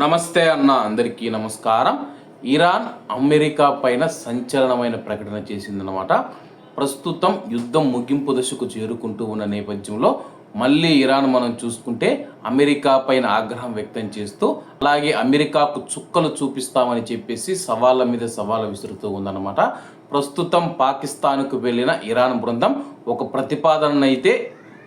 నమస్తే అన్న, అందరికీ నమస్కారం. ఇరాన్ అమెరికా పైన సంచలనమైన ప్రకటన చేసిందన్నమాట. ప్రస్తుతం యుద్ధం ముగింపు దశకు చేరుకుంటూ ఉన్న నేపథ్యంలో మళ్ళీ ఇరాన్ మనం చూసుకుంటే అమెరికా పైన ఆగ్రహం వ్యక్తం చేస్తూ, అలాగే అమెరికాకు చుక్కలు చూపిస్తామని చెప్పేసి సవాళ్ళ మీద సవాళ్ళు విసురుతూ ఉందన్నమాట. ప్రస్తుతం పాకిస్తాన్కు వెళ్ళిన ఇరాన్ బృందం ఒక ప్రతిపాదనను అయితే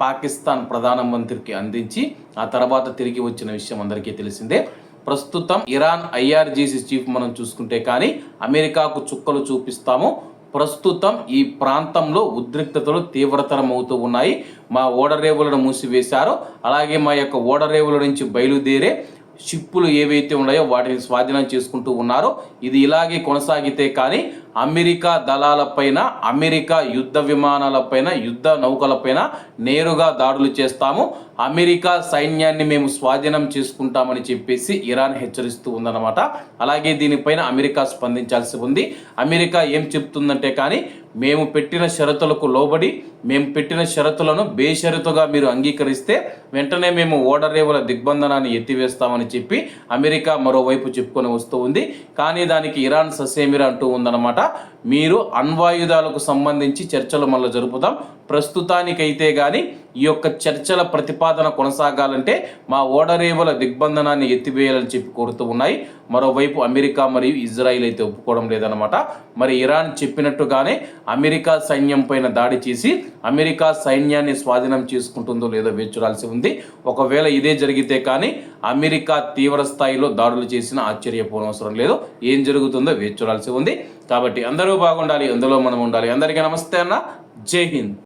పాకిస్తాన్ ప్రధానమంత్రికి అందించి ఆ తర్వాత తిరిగి వచ్చిన విషయం అందరికీ తెలిసిందే. ప్రస్తుతం ఇరాన్ ఐఆర్జీసీ చీఫ్ మనం చూసుకుంటే కానీ అమెరికాకు చుక్కలు చూపిస్తాము, ప్రస్తుతం ఈ ప్రాంతంలో ఉద్రిక్తతలు తీవ్రతరం అవుతూ ఉన్నాయి, మా ఓడరేవులను మూసివేశారు, అలాగే మా యొక్క ఓడరేవుల నుంచి బయలుదేరే షిప్పులు ఏవైతే ఉన్నాయో వాటిని స్వాధీనం చేసుకుంటూ ఉన్నారు. ఇది ఇలాగే కొనసాగితే కానీ అమెరికా దళాలపైన, అమెరికా యుద్ధ విమానాలపైన, యుద్ధ నౌకలపైన నేరుగా దాడులు చేస్తాము, అమెరికా సైన్యాన్ని మేము స్వాధీనం చేసుకుంటామని చెప్పేసి ఇరాన్ హెచ్చరిస్తూ ఉందన్నమాట. అలాగే దీనిపైన అమెరికా స్పందించాల్సి ఉంది. అమెరికా ఏం చెప్తుందంటే కానీ మేము పెట్టిన షరతులకు లోబడి, మేము పెట్టిన షరతులను బేషరతుగా మీరు అంగీకరిస్తే వెంటనే మేము ఓడరేవుల దిగ్బంధనాన్ని ఎత్తివేస్తామని చెప్పి అమెరికా మరోవైపు చెప్పుకొని వస్తూ ఉంది. కానీ దానికి ఇరాన్ ససేమిరా అంటూ ఉందన్నమాట. మీరు అణ్వాయుధాలకు సంబంధించి చర్చలు మళ్ళీ జరుపుతాం, ప్రస్తుతానికైతే కానీ ఈ యొక్క చర్చల ప్రతిపాదన కొనసాగాలంటే మా ఓడరేవుల దిగ్బంధనాన్ని ఎత్తివేయాలని చెప్పి కోరుతూ ఉన్నాయి. మరోవైపు అమెరికా మరియు ఇజ్రాయిల్ అయితే ఒప్పుకోవడం లేదన్నమాట. మరి ఇరాన్ చెప్పినట్టుగానే అమెరికా సైన్యం పైన దాడి చేసి అమెరికా సైన్యాన్ని స్వాధీనం చేసుకుంటుందో లేదో వేచి చూడాల్సి ఉంది. ఒకవేళ ఇదే జరిగితే కానీ అమెరికా తీవ్ర స్థాయిలో దాడులు చేసిన ఆశ్చర్యపోనవసరం లేదు. ఏం జరుగుతుందో వేచి చూడాల్సి ఉంది. కాబట్టి అందరూ బాగుండాలి, అందులో మనం ఉండాలి. అందరికీ నమస్తే అన్న, జై హింద్.